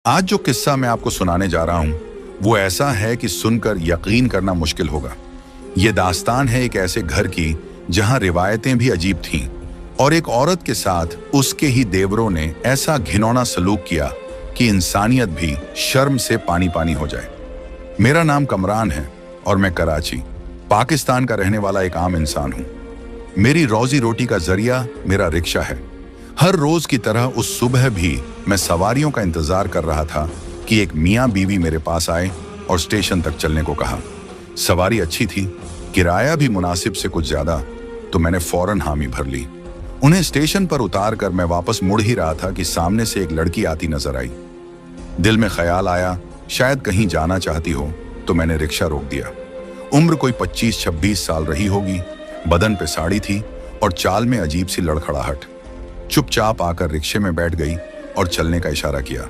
आज जो किस्सा मैं आपको सुनाने जा रहा हूं, वो ऐसा है कि सुनकर यकीन करना मुश्किल होगा। ये दास्तान है एक ऐसे घर की जहां रिवायतें भी अजीब थीं और एक औरत के साथ उसके ही देवरों ने ऐसा घिनौना सलूक किया कि इंसानियत भी शर्म से पानी पानी हो जाए। मेरा नाम कमरान है और मैं कराची, पाकिस्तान का रहने वाला एक आम इंसान हूं। मेरी रोजी रोटी का जरिया मेरा रिक्शा है। हर रोज की तरह उस सुबह भी मैं सवारियों का इंतजार कर रहा था कि एक मियाँ बीवी मेरे पास आए और स्टेशन तक चलने को कहा। सवारी अच्छी थी, किराया भी मुनासिब से कुछ ज्यादा, तो मैंने फौरन हामी भर ली। उन्हें स्टेशन पर उतार कर मैं वापस मुड़ ही रहा था कि सामने से एक लड़की आती नजर आई। दिल में ख्याल आया शायद कहीं जाना चाहती हो, तो मैंने रिक्शा रोक दिया। उम्र कोई 25-26 साल रही होगी, बदन पे साड़ी थी और चाल में अजीब सी लड़खड़ाहट। चुपचाप आकर रिक्शे में बैठ गई और चलने का इशारा किया।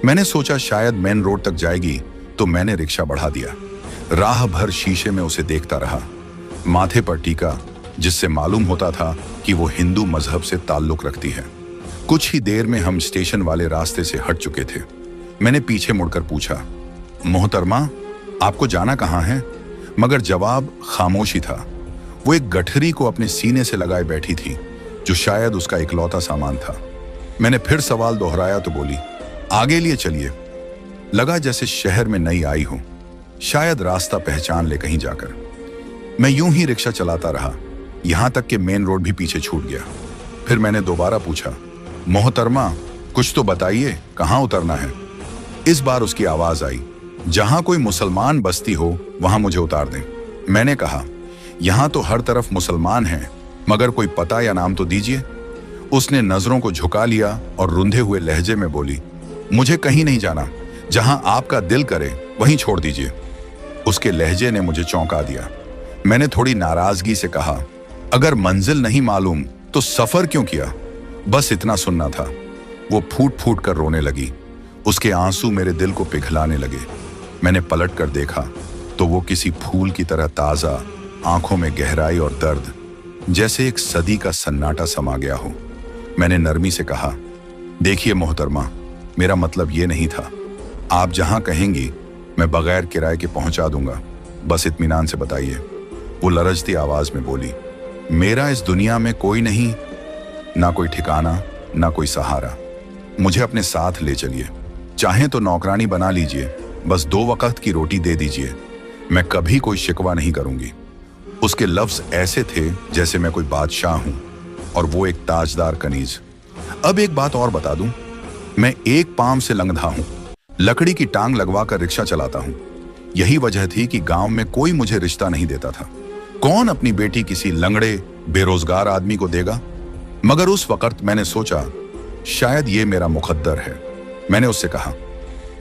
मैंने सोचा शायद मेन रोड तक जाएगी, तो मैंने रिक्शा बढ़ा दिया। राह भर शीशे में उसे देखता रहा। माथे पर टीका, जिससे मालूम होता था कि वो हिंदू मजहब से ताल्लुक रखती है। कुछ ही देर में हम स्टेशन वाले रास्ते से हट चुके थे। मैंने पीछे मुड़कर पूछा, मोहतरमा, आपको जाना कहाँ है? मगर जवाब खामोशी था। वो एक गठरी को अपने सीने से लगाए बैठी थी, जो शायद उसका इकलौता सामान था। मैंने फिर सवाल दोहराया तो बोली, आगे लिए चलिए। लगा जैसे शहर में नई आई हो, शायद रास्ता पहचान ले कहीं जाकर। मैं यूं ही रिक्शा चलाता रहा, यहां तक कि मेन रोड भी पीछे छूट गया। फिर मैंने दोबारा पूछा, मोहतरमा, कुछ तो बताइए, कहां उतरना है? इस बार उसकी आवाज आई, जहां कोई मुसलमान बस्ती हो वहां मुझे उतार दें। मैंने कहा, यहां तो हर तरफ मुसलमान हैं, मगर कोई पता या नाम तो दीजिए। उसने नजरों को झुका लिया और रुंधे हुए लहजे में बोली, मुझे कहीं नहीं जाना, जहां आपका दिल करे वहीं छोड़ दीजिए। उसके लहजे ने मुझे चौंका दिया। मैंने थोड़ी नाराजगी से कहा, अगर मंजिल नहीं मालूम तो सफर क्यों किया? बस इतना सुनना था। वो फूट फूट कर रोने लगी। उसके आंसू मेरे दिल को पिघलाने लगे। मैंने पलट कर देखा तो वो किसी फूल की तरह ताजा, आंखों में गहराई और दर्द, जैसे एक सदी का सन्नाटा समा गया हो। मैंने नरमी से कहा, देखिए मोहतरमा, मेरा मतलब ये नहीं था। आप जहां कहेंगी मैं बगैर किराए के पहुंचा दूंगा, बस इत्मीनान से बताइए। वो लरजती आवाज में बोली, मेरा इस दुनिया में कोई नहीं, ना कोई ठिकाना, ना कोई सहारा। मुझे अपने साथ ले चलिए, चाहें तो नौकरानी बना लीजिए, बस 2 वक्त की रोटी दे दीजिए। मैं कभी कोई शिकवा नहीं करूंगी। उसके लफ्ज ऐसे थे जैसे मैं कोई बादशाह हूं और वो एक ताजदार कनीज। अब एक बात और बता दूं, मैं एक पांव से लंगधा हूं, लकड़ी की टांग लगवाकर रिक्शा चलाता हूं। यही वजह थी कि गांव में कोई मुझे रिश्ता नहीं देता था। कौन अपनी बेटी किसी लंगड़े बेरोजगार आदमी को देगा? मगर उस वक्त मैंने सोचा, शायद ये मेरा मुकद्दर है। मैंने उससे कहा,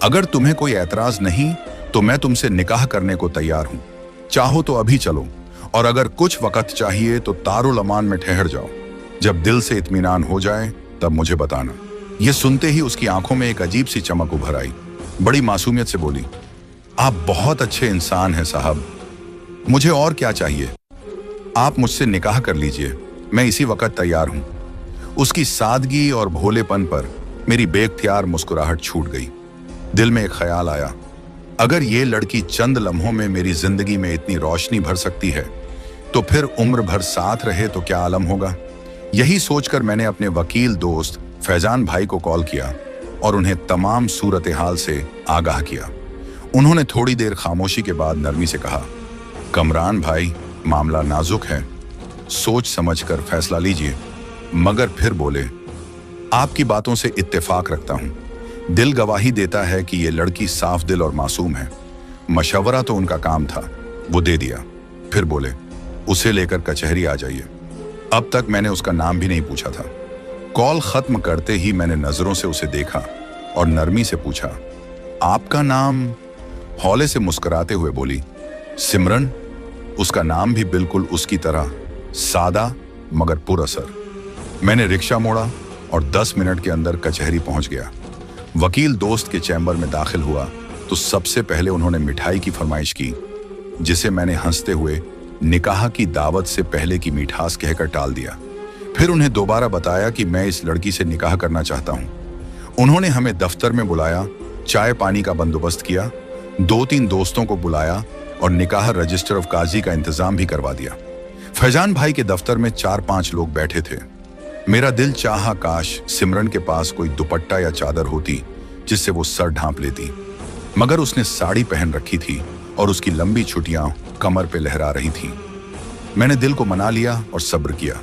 अगर तुम्हें कोई एतराज नहीं तो मैं तुमसे निकाह करने को तैयार हूं। चाहो तो अभी चलो, और अगर कुछ वक्त चाहिए तो तारुल अमान में ठहर जाओ। जब दिल से इत्मीनान हो जाए तब मुझे बताना। यह सुनते ही उसकी आंखों में एक अजीब सी चमक उभर आई। बड़ी मासूमियत से बोली, आप बहुत अच्छे इंसान हैं साहब, मुझे और क्या चाहिए? आप मुझसे निकाह कर लीजिए, मैं इसी वक्त तैयार हूं। उसकी सादगी और भोलेपन पर मेरी बेख्तियार मुस्कुराहट छूट गई। दिल में एक ख्याल आया, अगर ये लड़की चंद लम्हों में मेरी जिंदगी में इतनी रोशनी भर सकती है, तो फिर उम्र भर साथ रहे तो क्या आलम होगा। यही सोचकर मैंने अपने वकील दोस्त फैजान भाई को कॉल किया और उन्हें तमाम सूरत हाल से आगाह किया। उन्होंने थोड़ी देर खामोशी के बाद नरमी से कहा, कमरान भाई, मामला नाजुक है, सोच समझकर फैसला लीजिए। मगर फिर बोले, आपकी बातों से इत्तेफाक रखता हूं। दिल गवाही देता है कि ये लड़की साफ दिल और मासूम है। मशवरा तो उनका काम था, वो दे दिया। फिर बोले, उसे लेकर कचहरी आ जाइए। अब तक मैंने उसका नाम भी नहीं पूछा था। कॉल खत्म करते ही मैंने नजरों से उसे देखा और नरमी से पूछा, आपका नाम? हौले से मुस्कुराते हुए बोली, सिमरन। उसका नाम भी बिल्कुल उसकी तरह सादा मगर पुरअसर। मैंने रिक्शा मोड़ा और 10 मिनट के अंदर कचहरी पहुंच गया। वकील दोस्त के चैम्बर में दाखिल हुआ तो सबसे पहले उन्होंने मिठाई की फरमाइश की, जिसे मैंने हंसते हुए निकाह की दावत से पहले की मिठास कहकर टाल दिया। फिर उन्हें दोबारा बताया कि मैं इस लड़की से निकाह करना चाहता हूं। उन्होंने हमें दफ्तर में बुलाया चाय पानी का बंदोबस्त किया, 2-3 दोस्तों को बुलाया और निकाह रजिस्टर ऑफ काजी का इंतजाम भी करवा दिया। फैजान भाई के दफ्तर में 4-5 लोग बैठे थे। मेरा दिल चाहा काश सिमरन के पास कोई दुपट्टा या चादर होती जिससे वो सर ढांप लेती, मगर उसने साड़ी पहन रखी थी और उसकी लंबी छुट्टियां कमर पे लहरा रही थीं। मैंने दिल को मना लिया और सब्र किया।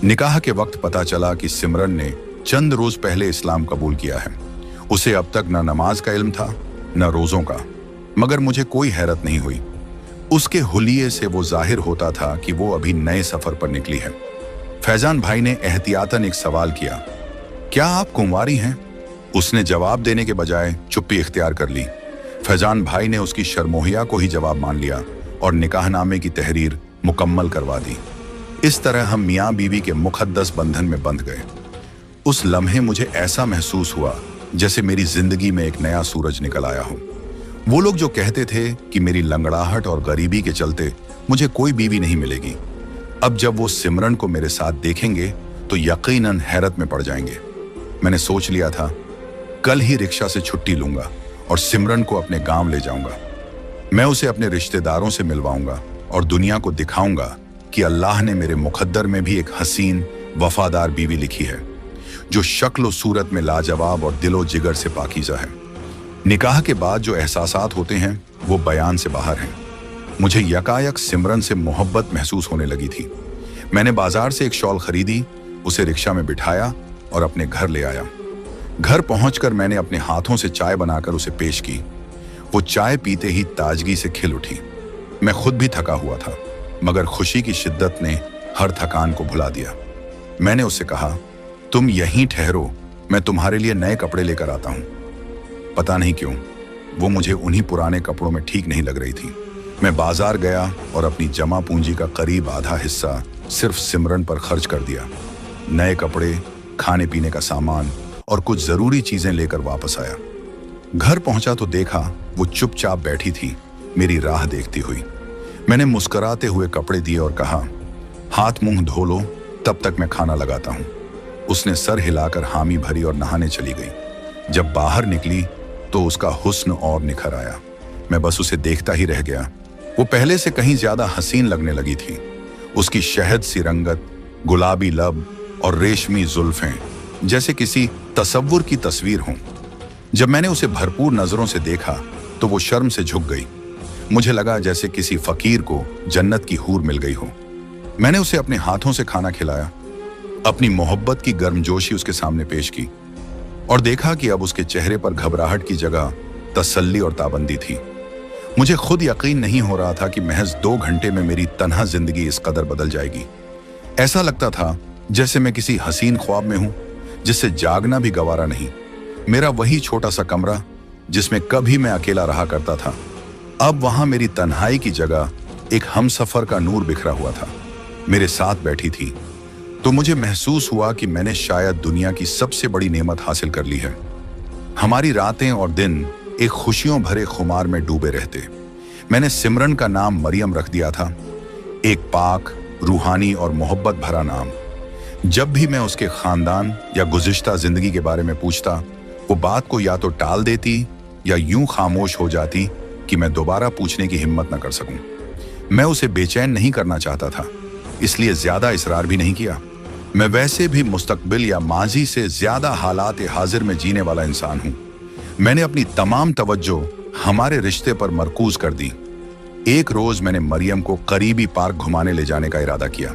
निकाह के वक्त पता चला कि सिमरन ने चंद रोज पहले इस्लाम कबूल किया है। उसे अब तक न नमाज का इल्म था न रोजों का, मगर मुझे कोई हैरत नहीं हुई। उसके हुलिये से वो जाहिर होता था कि वो अभी नए सफर पर निकली है। फैजान भाई ने एहतियातन एक सवाल किया, क्या आप कुंवारी हैं? उसने जवाब देने के बजाय चुप्पी इख्तियार कर ली। फैजान भाई ने उसकी शर्मोहिया को ही जवाब मान लिया और निकाहनामे की तहरीर मुकम्मल करवा दी। इस तरह हम मियाँ बीवी के मुक़द्दस बंधन में बंध गए। उस लम्हे मुझे ऐसा महसूस हुआ जैसे मेरी जिंदगी में एक नया सूरज निकल आया हो। वो लोग जो कहते थे कि मेरी लंगड़ाहट और गरीबी के चलते मुझे कोई बीवी नहीं मिलेगी, अब जब वो सिमरन को मेरे साथ देखेंगे तो यकीनन हैरत में पड़ जाएंगे। मैंने सोच लिया था कल ही रिक्शा से छुट्टी लूंगा और सिमरन को अपने गांव ले जाऊंगा। मैं उसे अपने रिश्तेदारों से मिलवाऊंगा और दुनिया को दिखाऊंगा कि अल्लाह ने मेरे मुकद्दर में भी एक हसीन वफादार बीवी लिखी है जो शक्ल सूरत में लाजवाब और दिलो जिगर से पाकीज़ा है। निकाह के बाद जो एहसासात होते हैं वो बयान से बाहर हैं। मुझे यकायक सिमरन से मोहब्बत महसूस होने लगी थी। मैंने बाजार से एक शॉल खरीदी, उसे रिक्शा में बिठाया और अपने घर ले आया। घर पहुंचकर मैंने अपने हाथों से चाय बनाकर उसे पेश की। वो चाय पीते ही ताजगी से खिल उठी। मैं खुद भी थका हुआ था, मगर खुशी की शिद्दत ने हर थकान को भुला दिया। मैंने उससे कहा, तुम यहीं ठहरो, मैं तुम्हारे लिए नए कपड़े लेकर आता हूं। पता नहीं क्यों वो मुझे उन्हीं पुराने कपड़ों में ठीक नहीं लग रही थी। मैं बाजार गया और अपनी जमा पूंजी का करीब आधा हिस्सा सिर्फ सिमरन पर खर्च कर दिया। नए कपड़े, खाने पीने का सामान और कुछ जरूरी चीजें लेकर वापस आया। घर पहुंचा तो देखा वो चुपचाप बैठी थी, मेरी राह देखती हुई। मैंने मुस्कुराते हुए कपड़े दिए और कहा, हाथ मुंह धो लो, तब तक मैं खाना लगाता हूं। उसने सर हिलाकर हामी भरी और नहाने चली गई। जब बाहर निकली तो उसका हुस्न और निखर आया। मैं बस उसे देखता ही रह गया। वो पहले से कहीं ज्यादा हसीन लगने लगी थी। उसकी शहद सी रंगत, गुलाबी लब और रेशमी जुल्फें जैसे किसी तसव्वुर की तस्वीर हों। जब मैंने उसे भरपूर नजरों से देखा तो वो शर्म से झुक गई। मुझे लगा जैसे किसी फकीर को जन्नत की हूर मिल गई हो। मैंने उसे अपने हाथों से खाना खिलाया, अपनी मोहब्बत की गर्मजोशी उसके सामने पेश की और देखा कि अब उसके चेहरे पर घबराहट की जगह तसल्ली और ताबंदी थी। मुझे खुद यकीन नहीं हो रहा था कि महज 2 घंटे में मेरी तन्हा जिंदगी इस कदर बदल जाएगी। ऐसा लगता था जैसे मैं किसी हसीन ख्वाब में हूं जिससे जागना भी गवारा नहीं। मेरा वही छोटा सा कमरा जिसमें कभी मैं अकेला रहा करता था, अब वहां मेरी तन्हाई की जगह एक हमसफर का नूर बिखरा हुआ था। मेरे साथ बैठी थी तो मुझे महसूस हुआ कि मैंने शायद दुनिया की सबसे बड़ी नेमत हासिल कर ली है। हमारी रातें और दिन एक खुशियों भरे खुमार में डूबे रहते। मैंने सिमरन का नाम मरियम रख दिया था, एक पाक, रूहानी और मोहब्बत भरा नाम। जब भी मैं उसके खानदान या गुज़िश्ता जिंदगी के बारे में पूछता, वो बात को या तो टाल देती या यूं खामोश हो जाती कि मैं दोबारा पूछने की हिम्मत न कर सकूं। मैं उसे बेचैन नहीं करना चाहता था, इसलिए ज्यादा इसरार भी नहीं किया। मैं वैसे भी मुस्तकबिल या माजी से ज्यादा हालात हाजिर में जीने वाला इंसान हूं। मैंने अपनी तमाम तवज्जो हमारे रिश्ते पर मरकूज कर दी। एक रोज मैंने मरियम को करीबी पार्क घुमाने ले जाने का इरादा किया।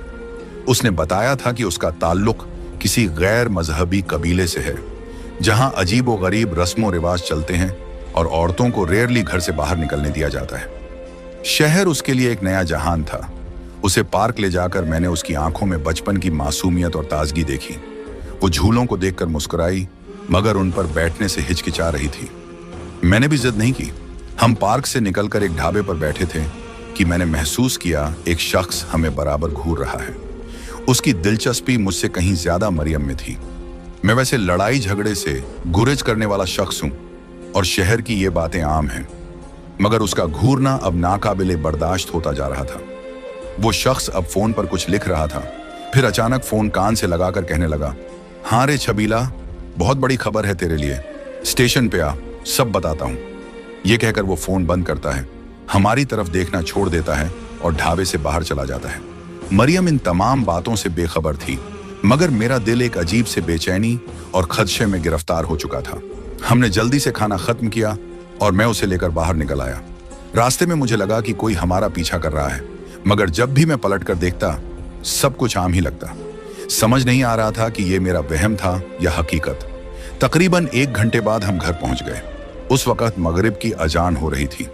उसने बताया था कि उसका ताल्लुक किसी गैर मजहबी कबीले से है, जहां अजीब व गरीब रस्मों रिवाज चलते हैं और औरतों को रेयरली घर से बाहर निकलने दिया जाता है। शहर उसके लिए एक नया जहान था। उसे पार्क ले जाकर मैंने उसकी आंखों में बचपन की मासूमियत और ताजगी देखी। वो झूलों को देखकर मुस्कुराई, मगर उन पर बैठने से हिचकिचा रही थी। मैंने भी जिद नहीं की। हम पार्क से निकलकर एक ढाबे पर बैठे थे कि मैंने महसूस किया एक शख्स हमें बराबर घूर रहा है। उसकी दिलचस्पी मुझसे कहीं ज्यादा मरियम में थी। मैं वैसे लड़ाई झगड़े से गुरेज करने वाला शख्स हूं और शहर की ये बातें आम हैं, मगर उसका घूरना अब नाकाबिले बर्दाश्त होता जा रहा था। वो शख्स अब फोन पर कुछ लिख रहा था, फिर अचानक फोन कान से लगाकर कहने लगा, हाँ रे छबीला, बहुत बड़ी खबर है तेरे लिए। स्टेशन पे आ, सब बताता हूँ। ये कहकर वो फोन बंद करता है, हमारी तरफ देखना छोड़ देता है और ढाबे से बाहर चला जाता है। मरियम इन तमाम बातों से बेखबर थी, मगर मेरा दिल एक अजीब से बेचैनी और खदशे में गिरफ्तार हो चुका था। हमने जल्दी से खाना खत्म किया और मैं उसे लेकर बाहर निकल आया। रास्ते में मुझे लगा कि कोई हमारा पीछा कर रहा है, मगर जब भी मैं पलट कर देखता सब कुछ आम ही लगता। समझ नहीं आ रहा था कि ये मेरा वहम था या हकीकत। तकरीबन 1 घंटे बाद हम घर पहुंच गए। उस वक्त मगरिब की अजान हो रही थी।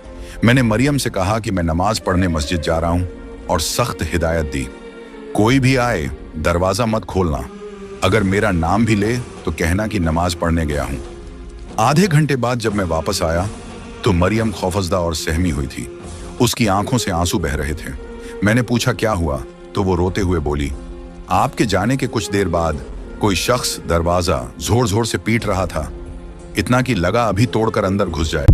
मैंने मरियम से कहा कि मैं नमाज पढ़ने मस्जिद जा रहा हूं और सख्त हिदायत दी, कोई भी आए दरवाजा मत खोलना, अगर मेरा नाम भी ले तो कहना कि नमाज पढ़ने गया हूं। आधे घंटे बाद जब मैं वापस आया तो मरियम खौफजदा और सहमी हुई थी। उसकी आंखों से आंसू बह रहे थे। मैंने पूछा क्या हुआ, तो वो रोते हुए बोली, आपके जाने के कुछ देर बाद कोई शख्स दरवाजा जोर जोर से पीट रहा था, इतना कि लगा अभी तोड़कर अंदर घुस जाए।